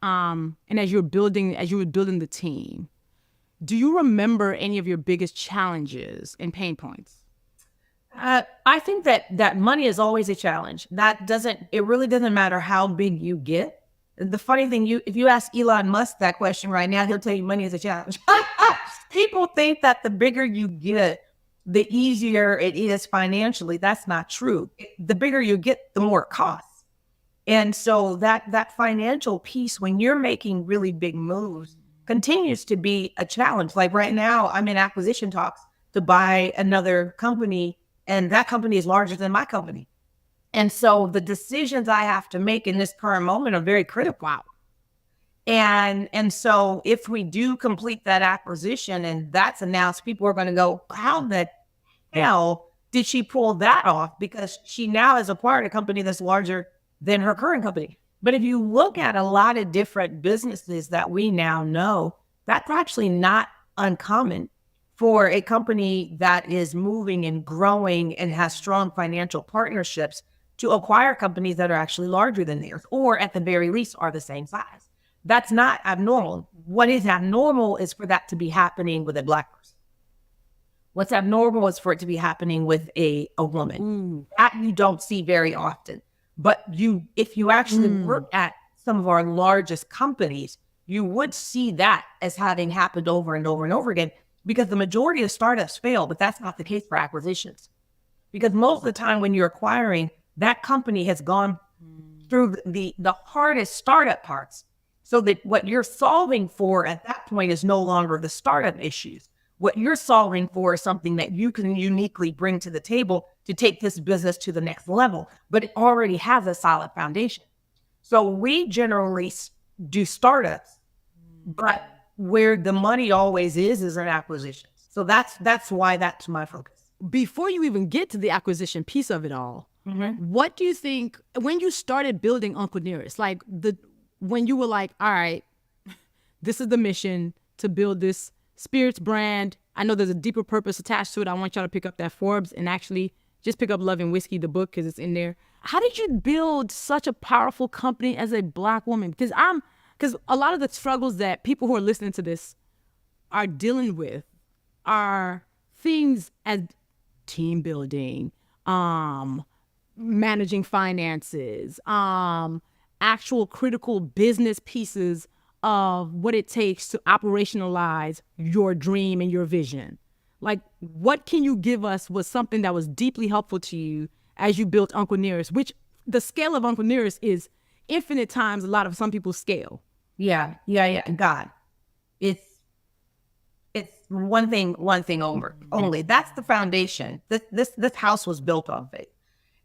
and as you were building the team, do you remember any of your biggest challenges and pain points? I think that money is always a challenge. It really doesn't matter how big you get. The funny thing, if you ask Elon Musk that question right now, he'll tell you money is a challenge. People think that the bigger you get, the easier it is financially. That's not true. The bigger you get, the more it costs. And so that financial piece, when you're making really big moves, continues to be a challenge. Like right now, I'm in acquisition talks to buy another company, and that company is larger than my company. And so the decisions I have to make in this current moment are very critical. Wow. And so if we do complete that acquisition and that's announced, people are going to go, how the hell did she pull that off? Because she now has acquired a company that's larger than her current company. But if you look at a lot of different businesses that we now know, that's actually not uncommon for a company that is moving and growing and has strong financial partnerships to acquire companies that are actually larger than theirs, or at the very least are the same size. That's not abnormal. What is abnormal is for that to be happening with a Black person. What's abnormal is for it to be happening with a woman. That you don't see very often. But if you actually look at some of our largest companies, you would see that as having happened over and over and over again, because the majority of startups fail, but that's not the case for acquisitions. Because most of the time when you're acquiring, that company has gone through the hardest startup parts, so that what you're solving for at that point is no longer the startup issues. What you're solving for is something that you can uniquely bring to the table to take this business to the next level, but it already has a solid foundation. So we generally do startups, but where the money always is in acquisitions. So that's why that's my focus. Before you even get to the acquisition piece of it all, what do you think, when you started building Uncle Nearest, like when you were like, all right, this is the mission to build this spirits brand. I know there's a deeper purpose attached to it. I want y'all to pick up that Forbes and actually just pick up Love and Whiskey, the book, because it's in there. How did you build such a powerful company as a Black woman? Because a lot of the struggles that people who are listening to this are dealing with are things as team building, managing finances, actual critical business pieces of what it takes to operationalize your dream and your vision. Like, what can you give us was something that was deeply helpful to you as you built Uncle Nearest, which the scale of Uncle Nearest is infinite times a lot of some people's scale. Yeah. God, it's one thing over only. That's the foundation. This house was built off it.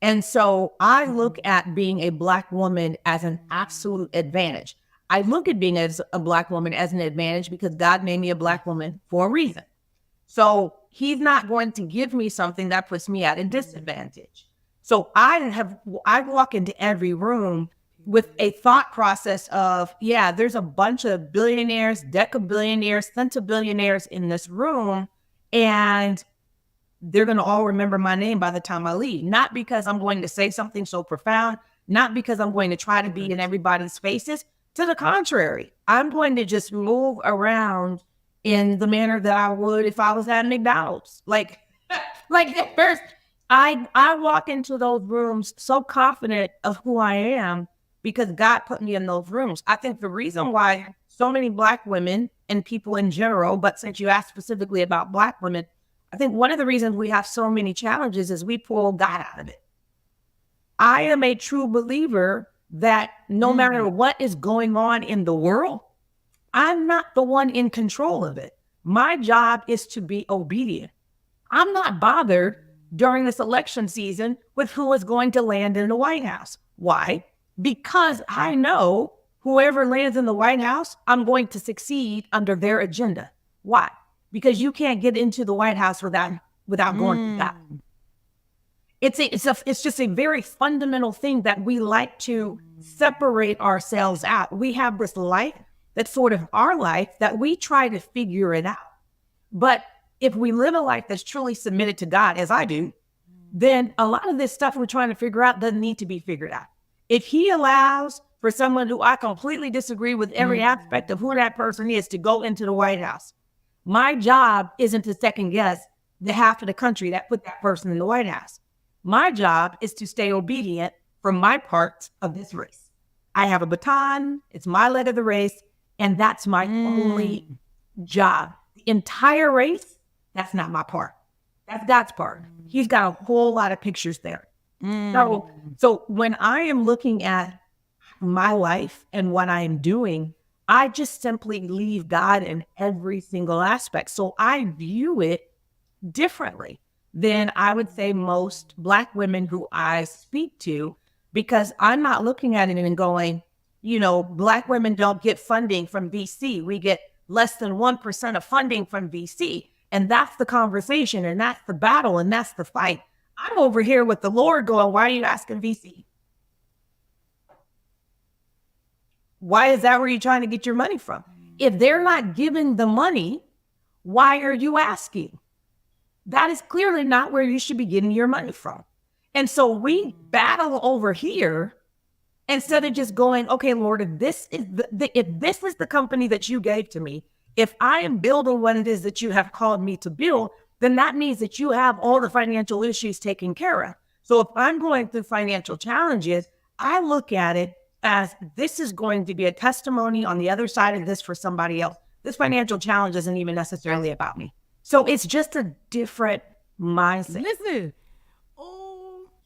And so I look at being a Black woman as an absolute advantage. I look at being as a Black woman as an advantage because God made me a Black woman for a reason. So he's not going to give me something that puts me at a disadvantage. So I walk into every room with a thought process of, yeah, there's a bunch of billionaires, decabillionaires, centabillionaires in this room, and they're going to all remember my name by the time I leave. Not because I'm going to say something so profound, not because I'm going to try to be in everybody's faces. To the contrary, I'm going to just move around in the manner that I would if I was at McDonald's. Like at first, I walk into those rooms so confident of who I am because God put me in those rooms. I think the reason why so many Black women and people in general, but since you asked specifically about Black women, I think one of the reasons we have so many challenges is we pull God out of it. I am a true believer that no matter what is going on in the world, I'm not the one in control of it. My job is to be obedient. I'm not bothered during this election season with who is going to land in the White House. Why? Because I know whoever lands in the White House, I'm going to succeed under their agenda. Why? Because you can't get into the White House without going through that. It's just a very fundamental thing that we like to separate ourselves out. We have this life that's sort of our life that we try to figure it out. But if we live a life that's truly submitted to God, as I do, then a lot of this stuff we're trying to figure out doesn't need to be figured out. If he allows for someone who I completely disagree with every aspect of who that person is to go into the White House. My job isn't to second guess the half of the country that put that person in the White House. My job is to stay obedient for my part of this race. I have a baton, it's my leg of the race, and that's my only job. The entire race, that's not my part. That's God's part. He's got a whole lot of pictures there. So when I am looking at my life and what I am doing, I just simply leave God in every single aspect. So I view it differently than I would say most Black women who I speak to, because I'm not looking at it and going, you know, Black women don't get funding from VC. We get less than 1% of funding from VC. And that's the conversation, and that's the battle, and that's the fight. I'm over here with the Lord going, why are you asking VC? Why is that where you're trying to get your money from? If they're not giving the money, why are you asking? That is clearly not where you should be getting your money from. And so we battle over here instead of just going, okay, Lord, if this is the company that you gave to me, if I am building what it is that you have called me to build, then that means that you have all the financial issues taken care of. So if I'm going through financial challenges, I look at it as this is going to be a testimony on the other side of this for somebody else. This financial challenge isn't even necessarily about me. So it's just a different mindset. Listen,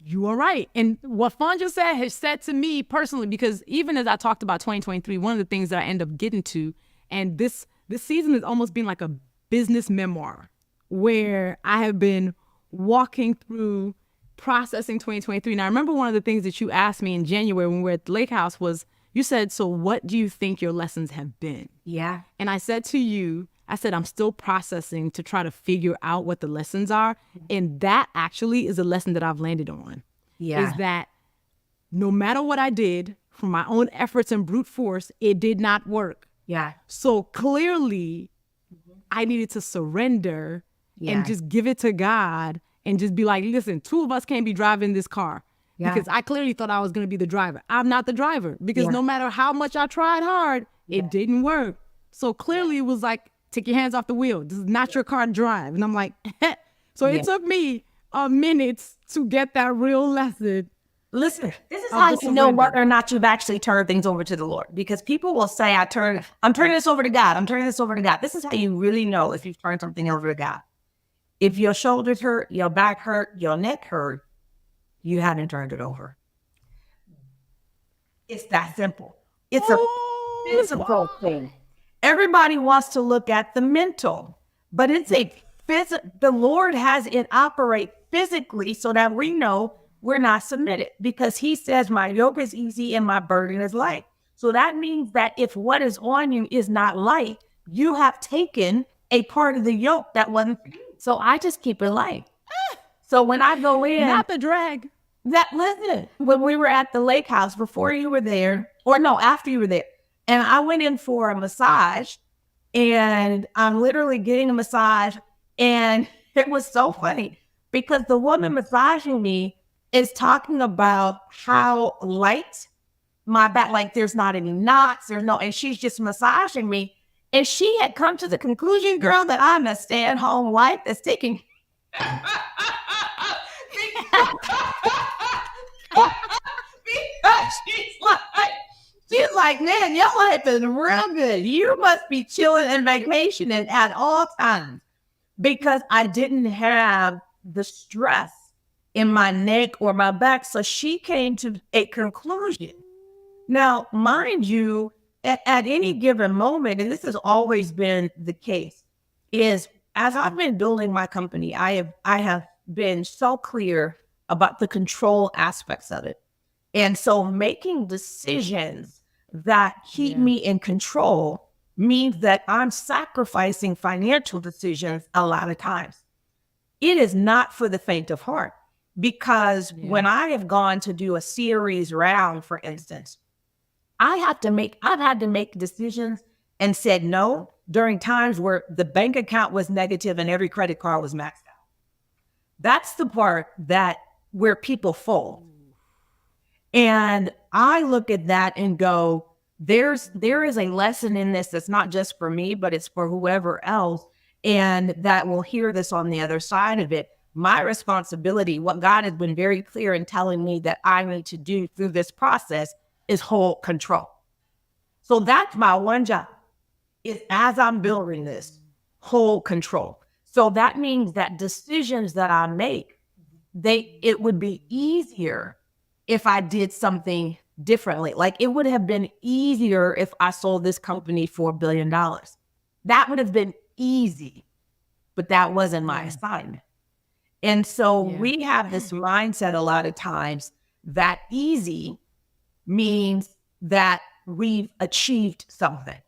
you are right. And what Fawn just said has said to me personally, because even as I talked about 2023, one of the things that I end up getting to, and this season has almost been like a business memoir where I have been walking through processing 2023. And I remember one of the things that you asked me in January when we were at the lake house was, you said, so what do you think your lessons have been? Yeah. And I said to you, I said, I'm still processing to try to figure out what the lessons are. And that actually is a lesson that I've landed on. Yeah. Is that no matter what I did from my own efforts and brute force, it did not work. Yeah. So clearly I needed to surrender and just give it to God and just be like, listen, two of us can't be driving this car. Yeah. Because I clearly thought I was going to be the driver. I'm not the driver because no matter how much I tried hard, it didn't work. So clearly it was like, take your hands off the wheel. This is not your car to drive. And I'm like, so it took me a minute to get that real lesson. Listen, this is how you know whether or not you've actually turned things over to the Lord. Because people will say, I'm turning this over to God. I'm turning this over to God. This is how you really know if you've turned something over to God. If your shoulders hurt, your back hurt, your neck hurt, you haven't turned it over. It's that simple. It's a physical thing. Everybody wants to look at the mental, but it's a physical. The Lord has it operate physically so that we know we're not submitted, because he says my yoke is easy and my burden is light. So that means that if what is on you is not light, you have taken a part of the yoke that wasn't for you. So I just keep it light. So when I go in, not the drag. Listen, when we were at the lake house before you were there, or no, after you were there, and I went in for a massage, and I'm literally getting a massage, and it was so funny because the woman massaging me is talking about how light my back, like there's not any knots, and she's just massaging me. And she had come to the conclusion, girl, that I'm a stay-at-home wife that's taking because she's like, man, your life is real good. You must be chilling and vacationing at all times, because I didn't have the stress in my neck or my back. So she came to a conclusion. Now, mind you, at any given moment, and this has always been the case, is as I've been building my company, I have been so clear about the control aspects of it. And so making decisions that keep me in control means that I'm sacrificing financial decisions a lot of times. It is not for the faint of heart, because when I have gone to do a series round, for instance, I've had to make decisions and said no during times where the bank account was negative and every credit card was maxed out. That's the part where people fold. And I look at that and go, there is a lesson in this that's not just for me, but it's for whoever else, and that will hear this on the other side of it. My responsibility, what God has been very clear in telling me that I need to do through this process, is hold control. So that's my one job, is as I'm building this, hold control. So that means that decisions that I make, it would be easier if I did something differently. Like, it would have been easier if I sold this company for $1 billion. That would have been easy, but that wasn't my assignment. And so we have this mindset a lot of times that easy means that we've achieved something.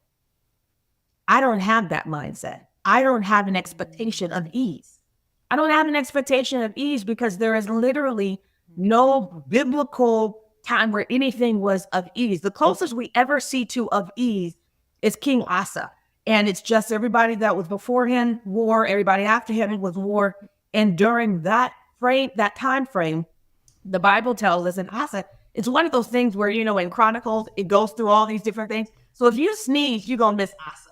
I don't have that mindset. I don't have an expectation of ease. I don't have an expectation of ease because there is literally no biblical time where anything was of ease. The closest we ever see to of ease is King Asa. And it's just everybody that was before him, war, everybody after him was war. And during that time frame, the Bible tells us in Asa, it's one of those things where, in Chronicles, it goes through all these different things. So if you sneeze, you're going to miss Asa.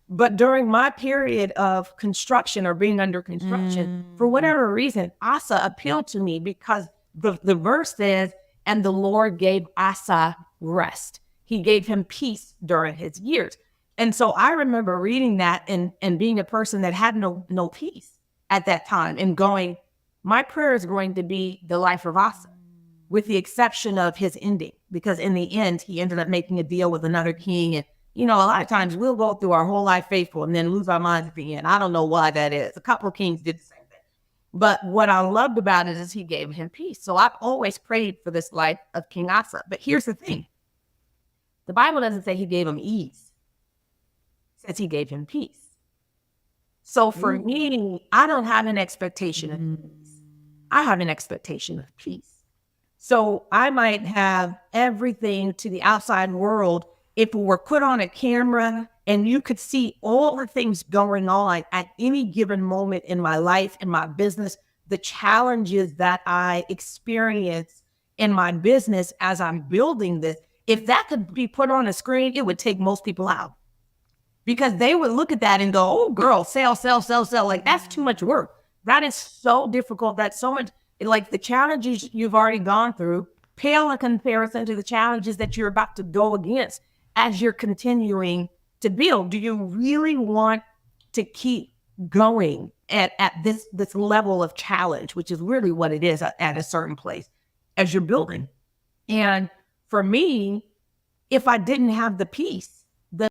But during my period of construction or being under construction, for whatever reason, Asa appealed to me because the verse says, and the Lord gave Asa rest. He gave him peace during his years. And so I remember reading that and being a person that had no peace at that time and going, my prayer is going to be the life of Asa, with the exception of his ending, because in the end, he ended up making a deal with another king. And, a lot of times we'll go through our whole life faithful and then lose our minds at the end. I don't know why that is. A couple of kings did the same thing. But what I loved about it is he gave him peace. So I've always prayed for this life of King Asa. But here's the thing. The Bible doesn't say he gave him ease. It says he gave him peace. So for me, I don't have an expectation of peace. I have an expectation of peace. So I might have everything to the outside world. If we were put on a camera and you could see all the things going on at any given moment in my life, in my business, the challenges that I experience in my business as I'm building this, if that could be put on a screen, it would take most people out. Because they would look at that and go, oh, girl, sell. Like, that's too much work. That is so difficult. That's so much, like, the challenges you've already gone through pale in comparison to the challenges that you're about to go against as you're continuing to build. Do you really want to keep going at this level of challenge, which is really what it is at a certain place as you're building? And for me, if I didn't have the peace,